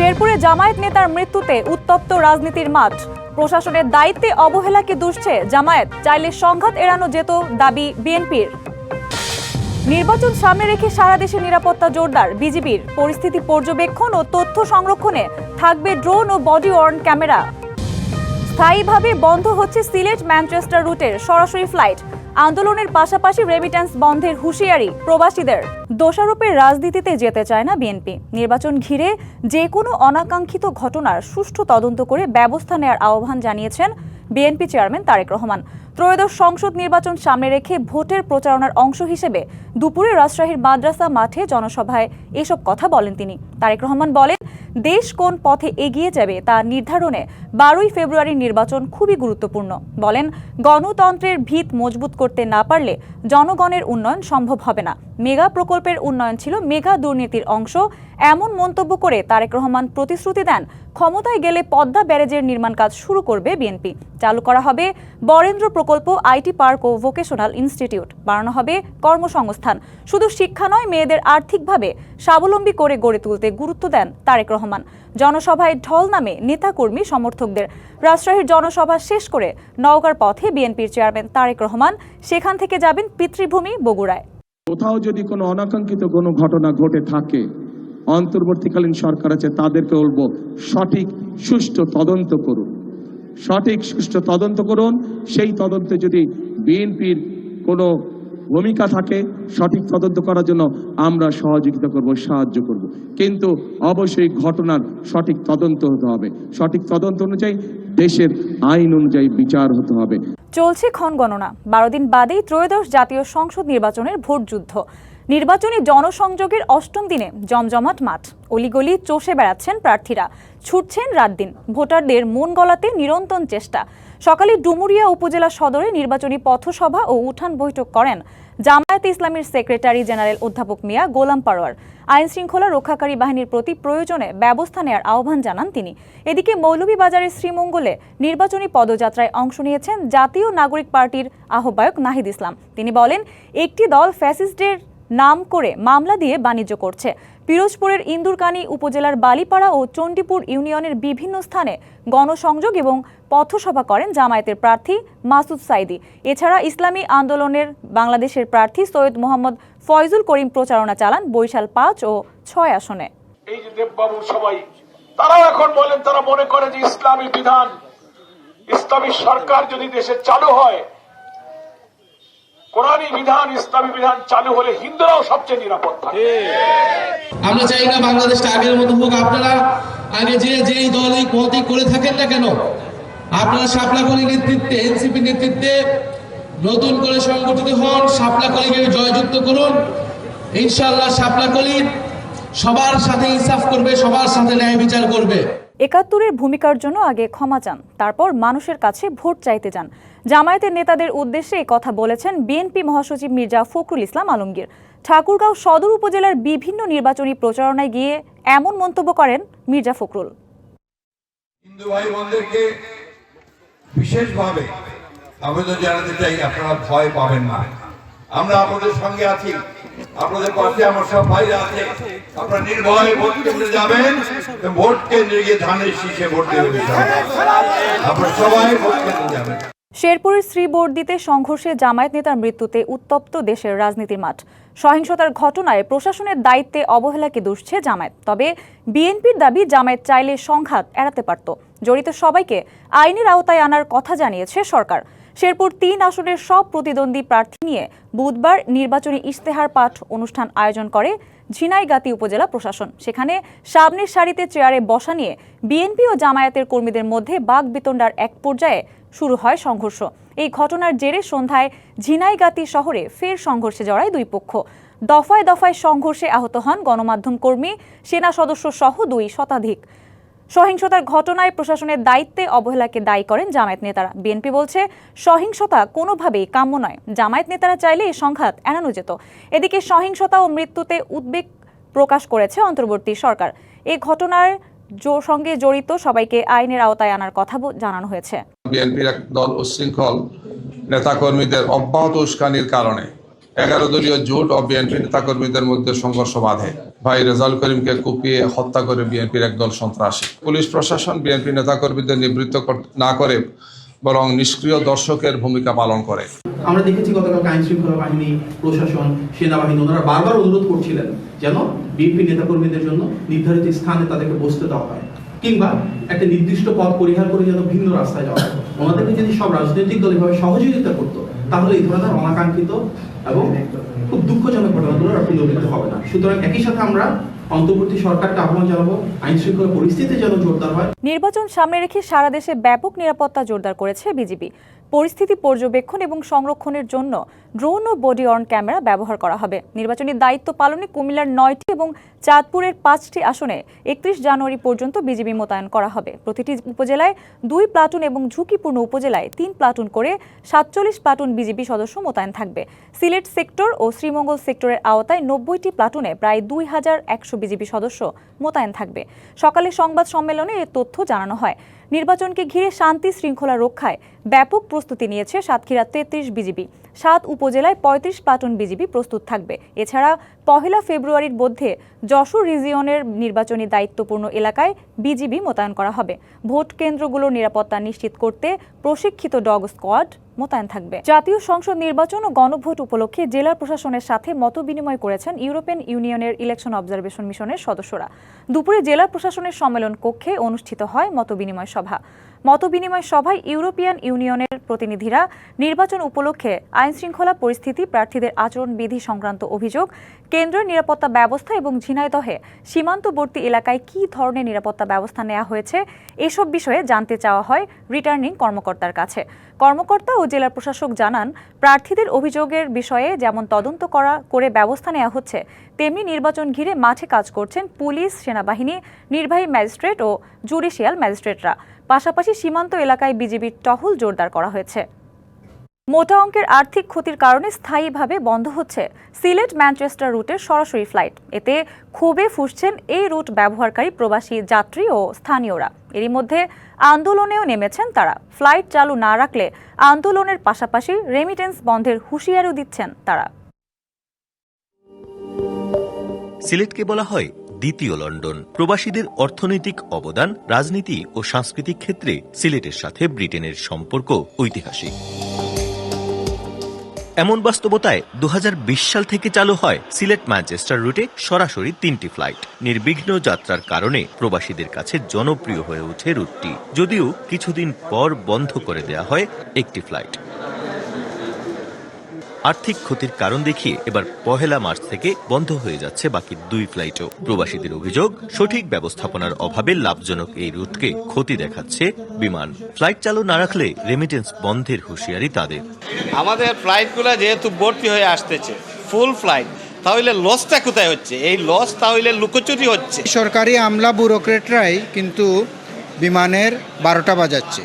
শেরপুরে জামায়াত নেতার মৃত্যুতে উত্তপ্ত রাজনীতির মাঠ। প্রশাসনের দায়িত্বে অবহেলাকে দুষছে জামায়াত, চাইলে সংঘাত এড়ানো যেত দাবি বিএনপির। নির্বাচন সামনে রেখে সারা দেশে নিরাপত্তা জোরদার বিজিবির। পরিস্থিতি পর্যবেক্ষণ ও তথ্য সংরক্ষণে থাকবে ড্রোন ও বডি ওয়ার্ন ক্যামেরা। স্থায়ীভাবে বন্ধ হচ্ছে সিলেট ম্যানচেস্টার রুটের সরাসরি ফ্লাইট। আন্দোলনের পাশাপাশি রেমিট্যান্স বন্ধের হুঁশিয়ারি প্রবাসীদের। দোষারোপের রাজনীতিতে যেতে চায় না বিএনপি। নির্বাচন ঘিরে যে কোনো অনাকাঙ্ক্ষিত ঘটনার সুষ্ঠু তদন্ত করে ব্যবস্থা নেওয়ার আহ্বান জানিয়েছেন বিএনপি চেয়ারম্যান তারেক রহমান। ত্রয়োদশ সংসদ নির্বাচন সামনে রেখে ভোটের প্রচারণার অংশ হিসেবে দুপুরে রাজশাহীর মাদ্রাসা মাঠে জনসভায় এসব কথা বলেন তিনি। তারেক রহমান বলেন, দেশ কোন পথে এগিয়ে যাবে তা নির্ধারণে 12ই ফেব্রুয়ারির নির্বাচন খুবই গুরুত্বপূর্ণ। বলেন, গণতন্ত্রের ভিত মজবুত করতে না পারলে জনগণের উন্নয়ন সম্ভব হবে না। মেগা প্রকল্পের উন্নয়ন ছিল মেগা দুর্নীতির অংশ। এমন মন্তব্য করে তারেক রহমান প্রতিশ্রুতি দেন, ক্ষমতায় গেলে পদ্মা ব্যারেজের নির্মাণ কাজ শুরু করবে বিএনপি। চালু করা হবে বরেন্দ্র প্রকল্প, আইটি পার্ক ও ভোকেশনাল ইনস্টিটিউট। বাড়ানো হবে কর্মসংস্থান। শুধু শিক্ষা নয়, মেয়েদের আর্থিকভাবে স্বাবলম্বী করে গড়ে তুলতে গুরুত্ব দেন তারেক রহমান। জনসভায় ঢল নামে নেতাকর্মী সমর্থকদের। রাজশাহীর জনসভা শেষ করে নওগাঁর পথে বিএনপির চেয়ারম্যান তারেক রহমান। সেখান থেকে যাবেন পিতৃভূমি বগুড়ায়। কোথাও যদি কোনো অনাকাঙ্ক্ষিত কোনো ঘটনা ঘটে থাকে, অন্তর্বর্তীকালীন সরকার আছে, তাদেরকে বলবো সঠিক সুষ্ঠু তদন্ত করুন। সঠিক সুষ্ঠু তদন্ত করুন। সেই তদন্তে যদি বিএনপির কোনো ভূমিকা থাকে, সঠিক তদন্ত করার জন্য আমরা সহযোগিতা করব, সাহায্য করব। কিন্তু অবশ্যই ঘটনার সঠিক তদন্ত হতে হবে। সঠিক তদন্ত অনুযায়ী দেশের আইন অনুযায়ী বিচার হতে হবে। চলছে ক্ষণগণনা। 12 দিন বাদেই ত্রয়োদশ জাতীয় সংসদ নির্বাচনের ভোট যুদ্ধ। নির্বাচনী জনসংযোগের 8ম দিনে জমজমাট মাঠ। অলিগলি চষে বেড়াচ্ছেন প্রার্থীরা, ছুটছেন রাত দিন। ভোটারদের মন গলাতে নিরন্তর চেষ্টা। সকালে ডুমুরিয়া উপজেলা সদরে নির্বাচনী পথসভা ও উঠান বৈঠক করেন জামায়াতে ইসলামীর সেক্রেটারি জেনারেল অধ্যাপক মিয়া গোলাম পারোয়ার। আইন শৃঙ্খলা রক্ষাকারী বাহিনীর প্রতি প্রয়োজনে ব্যবস্থা নেওয়ার আহ্বান জানান তিনি। এদিকে মৌলভীবাজারের শ্রীমঙ্গলে নির্বাচনী পদযাত্রায় অংশ নিয়েছেন জাতীয় নাগরিক পার্টির আহ্বায়ক নাহিদ ইসলাম। তিনি বলেন, একটি দল ফ্যাসিস্টদের নাম করে মামলা দিয়ে বাণিজ্য করছে। পিরোজপুরের ইন্দুরকানী উপজেলার বালিপাড়া ও চণ্ডীপুর ইউনিয়নের বিভিন্ন স্থানে গণসংযোগ এবং পথসভা করেন জামায়াতের প্রার্থী মাসুদ সাইদি। এছাড়া ইসলামী আন্দোলনের বাংলাদেশের প্রার্থী সৈয়দ মোহাম্মদ ফয়জুল করিম প্রচারণা চালান বরিশাল 5 ও 6 আসনে। এই যে দেববাবু সবাই তারাও এখন বলেন, তারা মনে করে যে ইসলামী বিধান, ইসলামী সরকার যদি দেশে চালু হয়, কোরআনী বিধান, ইসলামী বিধান চালু হলে হিন্দুরাও সবচেয়ে নিরাপদ থাকবে। আমরা চাই না বাংলাদেশটা আগের মতো হোক। আপনারা আগে যেই দলই পথই করে থাকেন না কেন, আপনারা শাপলাকলী নেতৃত্বে, এনসিপি নেতৃত্বে নতুন করে সংগঠিত হন, শাপলাকলীকে জয়যুক্ত করুন। ইনশাআল্লাহ শাপলাকলী সবার সাথে ইনসাফ করবে, সবার সাথে ন্যায় বিচার করবে। 71-এর ভূমিকার জন্য আগে ক্ষমা চান, তারপর মানুষের কাছে ভোট চাইতে যান। জামায়াতের নেতাদের উদ্দেশ্যে এই কথা বলেছেন বিএনপি মহাসচিব মির্জা ফখরুল ইসলাম আলমগীর। ঠাকুরগাঁও সদর উপজেলার বিভিন্ন নির্বাচনী প্রচারণায় গিয়ে এমন মন্তব্য করেন মির্জা ফখরুল। হিন্দু ভাই বোনদেরকে বিশেষভাবে আবেদন জানাতে চাই, আপনারা ভয় পাবেন না। আমরা আপনাদের সঙ্গে আছি, আপনাদের পাশে আমার সব ভাইরা আছে। আপনারা নির্ভয়ে ভোট কেন্দ্রে যাবেন, ভোট কেন্দ্রে গিয়ে ধানের শীষে ভোট দেবেন। আপনারা সবাই ভোট কেন্দ্রে যাবেন। শেরপুরের শ্রীবর্দীতে সংঘর্ষে জামায়াত নেতার মৃত্যুতে উত্তপ্ত দেশের রাজনীতির মাঠ। সহিংসতার ঘটনায় প্রশাসনের দায়িত্বে অবহেলাকে দুষছে জামায়াত। তবে বিএনপির দাবি, জামায়াত চাইলে সংঘাত এড়াতে পারত। জড়িত সবাইকে আইনের আওতায় আনার কথা জানিয়েছে সরকার। শেরপুর 3 আসনের সব প্রতিদ্বন্দ্বী প্রার্থী নিয়ে বুধবার নির্বাচনী ইশতেহার পাঠ অনুষ্ঠান আয়োজন করে ঝিনাইগাতি উপজেলা প্রশাসন। সেখানে সামনের সারিতে চেয়ারে বসা নিয়ে বিএনপি ও জামায়াতের কর্মীদের মধ্যে বাকবিতণ্ডার এক পর্যায়ে শুরু হয় সংঘর্ষ। এই ঘটনার জেরে সন্ধ্যায় ঝিনাইগাতি শহরে ফের সংঘর্ষে জড়ায় দুই পক্ষ। দফায় দফায় সংঘর্ষে আহত হন গণমাধ্যম কর্মী, সেনা সদস্য সহ 2 শতাধিক। সহিংসতার ঘটনায় প্রশাসনের দায়িত্বে অবহেলাকে দায়ী করেন জামায়াত নেতারা। বিএনপি বলছে, সহিংসতা কোনোভাবেই কাম্য নয়। জামায়াত নেতারা চাইলে এই সংঘাত এড়ানো যেত। এদিকে সহিংসতা ও মৃত্যুতে উদ্বেগ প্রকাশ করেছে অন্তর্বর্তী সরকার। এই ঘটনার সঙ্গে জড়িত সবাইকে আইনের আওতায় আনার কথা জানানো হয়েছে। বিএনপির এক দল উচ্ছৃঙ্খল নেতাকর্মীদের অব্যাহত উস্কানির কারণে 11 দলীয় জোট ও বিএনপি নেতাকর্মীদের মধ্যে সংঘর্ষ বাধে। ভাই রেজাউল করিমকে কুপিয়ে হত্যা করে বিএনপির একদল সন্ত্রাসী। পুলিশ প্রশাসন বিএনপি নেতাকর্মীদের নিবৃত্ত না করে বরং নিষ্ক্রিয় দর্শকের ভূমিকা পালন করে। আমরা দেখেছি গতকাল আইন শৃঙ্খলা বাহিনী, প্রশাসন, সেনাবাহিনী ওনারা বারবার অনুরোধ করছিলেন যেন বিএনপি নেতাকর্মীদের জন্য নির্ধারিত স্থানে তাদেরকে বসতে দেওয়া হয়, কিংবা একটা নির্দিষ্ট পথ পরিহার করে যেন ভিন্ন রাস্তায় যাওয়া হয়। ওনাদেরকে যদি সব রাজনৈতিক দল এভাবে সহযোগিতা করতো তাহলে এই ধরনের অনাকাঙ্ক্ষিত এবং খুব দুঃখজনক ঘটনাগুলো আর পুনরাবৃত্তি হবে না। সুতরাং একই সাথে আমরা অন্তর্বর্তী সরকারকে আহ্বান জানাবো আইন শৃঙ্খলা পরিস্থিতি যেন জোরদার হয়। নির্বাচন সামনে রেখে সারা দেশে ব্যাপক নিরাপত্তা জোরদার করেছে বিজিবি। পরিস্থিতি পর্যবেক্ষণ এবং সংরক্ষণের জন্য ড্রোন ও বডি অন ক্যামেরা ব্যবহার করা হবে। নির্বাচনী দায়িত্ব পালনে কুমিল্লার 9টি এবং চাঁদপুরের 5টি আসনে 31 জানুয়ারি পর্যন্ত বিজিবি মোতায়েন করা হবে। প্রতিটি উপজেলায় 2 প্লাটুন এবং ঝুঁকিপূর্ণ উপজেলায় 3 প্লাটুন করে 47 প্লাটুন বিজিবি সদস্য মোতায়েন থাকবে। সিলেট সেক্টর ও শ্রীমঙ্গল সেক্টরের আওতায় 90টি প্লাটুনে প্রায় 2100 বিজিবি সদস্য মোতায়েন থাকবে। সকালে সংবাদ সম্মেলনে এ তথ্য জানানো হয়। নির্বাচনকে ঘিরে শান্তি শৃঙ্খলা রক্ষায় ব্যাপক প্রস্তুতি নিয়েছে সাতক্ষীরা 33 বিজিবি। 7 উপজেলায় 35 প্লাটুন বিজিবি প্রস্তুত থাকবে। এছাড়া 1 ফেব্রুয়ারির মধ্যে যশোর রিজিয়নের নির্বাচনী দায়িত্বপূর্ণ এলাকায় বিজিবি মোতায়েন করা হবে। ভোট কেন্দ্রগুলোর নিরাপত্তা নিশ্চিত করতে প্রশিক্ষিত ডগ স্কোয়াড মোতায়েন থাকবে। জাতীয় সংসদ নির্বাচন ও গণভোট উপলক্ষে জেলা প্রশাসনের সাথে মতবিনিময় করেছেন ইউরোপিয়ান ইউনিয়নের ইলেকশন অবজারভেশন মিশনের সদস্যরা। দুপুরে জেলা প্রশাসনের সম্মেলন কক্ষে অনুষ্ঠিত হয় মতবিনিময় সভা। মতবিনিময় সভায় ইউরোপিয়ান ইউনিয়নের প্রতিনিধিরা নির্বাচন উপলক্ষে আইনশৃঙ্খলা পরিস্থিতি, প্রার্থীদের আচরণবিধি সংক্রান্ত অভিযোগ, কেন্দ্রের নিরাপত্তা ব্যবস্থা এবং ঝিনাইদহে সীমান্তবর্তী এলাকায় কী ধরনের নিরাপত্তা ব্যবস্থা নেওয়া হয়েছে এসব বিষয়ে জানতে চাওয়া হয় রিটার্নিং কর্মকর্তার কাছে। কর্মকর্তা ও জেলা প্রশাসক জানান, প্রার্থীদের অভিযোগের বিষয়ে যেমন তদন্ত করে ব্যবস্থা নেওয়া হচ্ছে, তেমনি নির্বাচন ঘিরে মাঠে কাজ করছেন পুলিশ, সেনাবাহিনী, নির্বাহী ম্যাজিস্ট্রেট ও জুডিশিয়াল ম্যাজিস্ট্রেটরা। পাশাপাশি সীমান্ত এলাকায় বিজিবির টহল জোরদার করা হয়েছে। মোটা অঙ্কের আর্থিক ক্ষতির কারণে স্থায়ীভাবে বন্ধ হচ্ছে সিলেট ম্যানচেস্টার রুটের সরাসরি ফ্লাইট। এতে ক্ষোভে ফুঁসছেন এই রুট ব্যবহারকারী প্রবাসী যাত্রী ও স্থানীয়রা। এরই মধ্যে আন্দোলনেও নেমেছেন তারা। ফ্লাইট চালু না রাখলে আন্দোলনের পাশাপাশি রেমিটেন্স বন্ধের হুঁশিয়ারিও দিচ্ছেন তারা। সিলেটকে বলা হয় দ্বিতীয় লন্ডন। প্রবাসীদের অর্থনৈতিক অবদান, রাজনীতি ও সাংস্কৃতিক ক্ষেত্রে সিলেটের সাথে ব্রিটেনের সম্পর্ক ঐতিহাসিক। এমন বাস্তবতায় 2020 সাল থেকে চালু হয় সিলেট ম্যানচেস্টার রুটে সরাসরি 3টি ফ্লাইট। নির্বিঘ্ন যাত্রার কারণে প্রবাসীদের কাছে জনপ্রিয় হয়ে ওঠে রুটটি, যদিও কিছুদিন পর বন্ধ করে দেয়া হয় একটি ফ্লাইট। আর্থিক ক্ষতির কারণ দেখিয়ে এবার 1 মার্চ থেকে বন্ধ হয়ে যাচ্ছে বাকি 2 ফ্লাইটও। প্রবাসীদের অভিযোগ, সঠিক ব্যবস্থাপনার অভাবে লাভজনক এই রুটকে ক্ষতি দেখাচ্ছে বিমান। ফ্লাইট চালু না রাখলে রেমিটেন্স বন্ধের হুঁশিয়ারি তাদের। আমাদের ফ্লাইটগুলো যেহেতু ভর্তি হয়ে আসতেছে, ফুল ফ্লাইট, তাহলে লসটা কোথায় হচ্ছে? এই লস তাহলে লুকোচুরি হচ্ছে। সরকারি আমলা ব্যুরোক্রেটরাই কিন্তু বিমানের 12টা বাজাচ্ছে।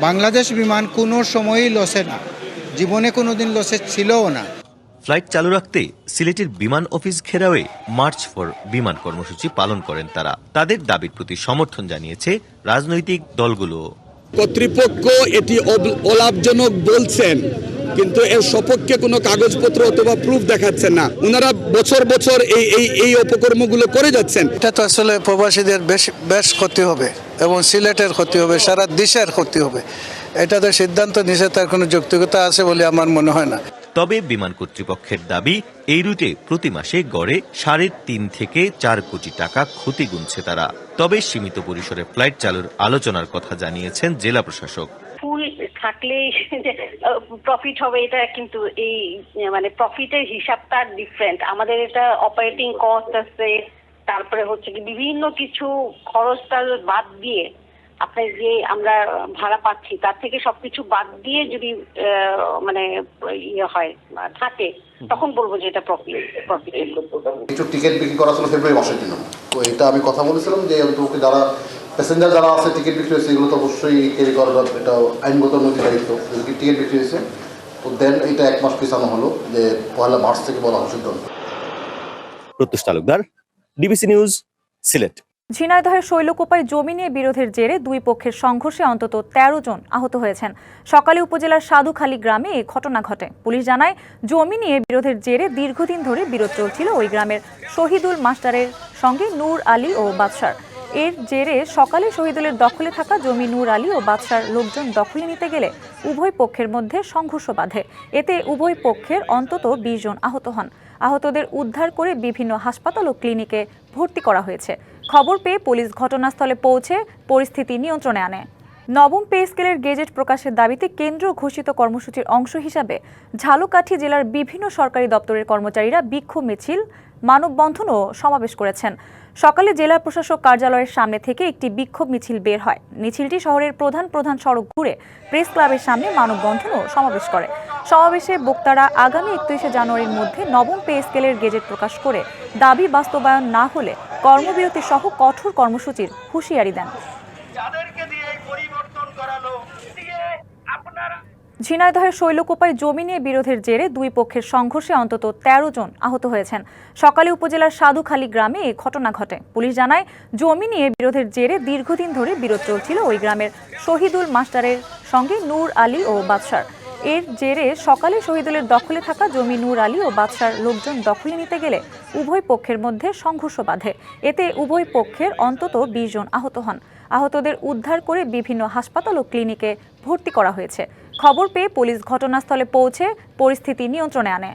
বাংলাদেশ বিমান কোনো সময়ই লসে না, জীবনে কোনোদিন লসে ছিলও না। ফ্লাইট চালু রাখতে সিলেটের বিমান অফিস ঘেরাওয়ে মার্চ ফর বিমান কর্মসূচি পালন করেন তারা। তাদের দাবির প্রতি সমর্থন জানিয়েছে রাজনৈতিক দলগুলো। কর্তৃপক্ষ এটি অলাভজনক বলছেন, কিন্তু এর সপক্ষে কোনো কাগজপত্র অথবা প্রুফ দেখাচ্ছেন না। ওনারা বছর বছর এই অপকর্মগুলো করে যাচ্ছেন। এটা তো আসলে প্রবাসীদের বেশ ক্ষতি হবে এবং সিলেটের ক্ষতি হবে, সারা দেশের ক্ষতি হবে। এটাতে সিদ্ধান্ত নিষেধ তার কোনো যৌক্তিকতা আছে বলে আমার মনে হয় না। তবে বিমান কর্তৃপক্ষের দাবি, এই রুটে প্রতি মাসে গড়ে 3.5 থেকে 4 কোটি টাকা ক্ষতি গুনছে তারা। তবে সীমিত পরিসরে ফ্লাইট চালুর আলোচনার কথা জানিয়েছেন জেলা প্রশাসক। ফুল থাকলে প্রফিট হবে, এটা কিন্তু এই মানে প্রফিটের হিসাবটা ডিফারেন্ট। আমাদের এটা অপারেটিং কস্ট আছে, তারপরে হচ্ছে কি বিভিন্ন কিছু খরচটা বাদ দিয়ে আপনার যে আমরা ভাড়া পাচ্ছি তার থেকে সবকিছু বাদ দিয়ে যদি মানে ইয়ে হয় থাকে, তখন বলবো যে এটা প্রফিট। একটু টিকিট বিক্রি করা ছিল ফেব্রুয়ারি মাসের জন্য, তো এটা আমি কথা বলেছিলাম যে যারা প্যাসেঞ্জার যারা আছে টিকিট বিক্রি হয়েছে এগুলো তো অবশ্যই ক্যারি করা, এটা আইনগত নৈতিক দায়িত্ব। যদি টিকিট বিক্রি হয়েছে তো দেন এটা 1 মাস পিছানো হলো, যে 1 মার্চ থেকে বলা হয় সিদ্ধান্ত। প্রত্যুষ তালুকদার, ডিবিসি নিউজ, সিলেট। ঝিনাইদহের শৈলকুপায় জমি নিয়ে বিরোধের জেরে দুই পক্ষের সংঘর্ষে অন্তত ১৩ জন আহত হয়েছেন। সকালে উপজেলার সাধুখালী গ্রামে এই ঘটনা ঘটে। পুলিশ জানায়, জমি নিয়ে বিরোধের জেরে দীর্ঘদিন ধরে বিরোধ চলছিল ওই গ্রামের শহীদুল মাস্টারের সঙ্গে নূর আলী ও বাদশার। এর জেরে সকালে শহীদুলের দখলে থাকা জমি নূর আলী ও বাদশার লোকজন দখলে নিতে গেলে উভয় পক্ষের মধ্যে সংঘর্ষ বাধে। এতে উভয় পক্ষের অন্তত ২০ জন আহত হন। আহতদের উদ্ধার করে বিভিন্ন হাসপাতাল ও ক্লিনিকে ভর্তি করা হয়েছে। খবর পেয়ে পুলিশ ঘটনাস্থলে পৌঁছে পরিস্থিতি নিয়ন্ত্রণে আনে। নবম পে স্কেলের গেজেট প্রকাশের দাবিতে কেন্দ্র ঘোষিত কর্মসূচির অংশ হিসাবে ঝালকাঠি জেলার বিভিন্ন সরকারি দপ্তরের কর্মচারীরা বিক্ষোভ মিছিল, মানববন্ধন ও সমাবেশ করেছেন। সকালে জেলা প্রশাসক কার্যালয়ের সামনে থেকে একটি বিক্ষোভ মিছিল বের হয়। মিছিলটি শহরের প্রধান প্রধান সড়ক ঘুরে প্রেস ক্লাবের সামনে মানববন্ধন ও সমাবেশ করে। সমাবেশে বক্তারা আগামী ৩১শে জানুয়ারির মধ্যে নবম পে স্কেলের গেজেট প্রকাশ করে দাবি বাস্তবায়ন না হলে কর্মবিরতি সহ কঠোর কর্মসূচির হুঁশিয়ারি দেন। ঝিনাইদহের শৈলকুপায় জমি নিয়ে বিরোধের জেরে দুই পক্ষের সংঘর্ষে অন্তত ১৩ জন আহত হয়েছেন। সকালে উপজেলার সাধুখালী গ্রামে এই ঘটনা ঘটে। পুলিশ জানায়, জমি নিয়ে বিরোধের জেরে দীর্ঘদিন ধরে বিরোধ চলছিল ওই গ্রামের শহীদুল মাস্টারের সঙ্গে নূর আলী ও বাদশার। এর জেরে সকালে শহীদুলের দখলে থাকা জমি নূর আলী ও বাদশার লোকজন দখলে নিতে গেলে উভয় পক্ষের মধ্যে সংঘর্ষ বাধে। এতে উভয় পক্ষের অন্তত ২০ জন আহত হন। আহতদের উদ্ধার করে বিভিন্ন হাসপাতাল ও ক্লিনিকে ভর্তি করা হয়েছে। খবর পেয়ে পুলিশ ঘটনাস্থলে পৌঁছে পরিস্থিতি নিয়ন্ত্রণে আনে।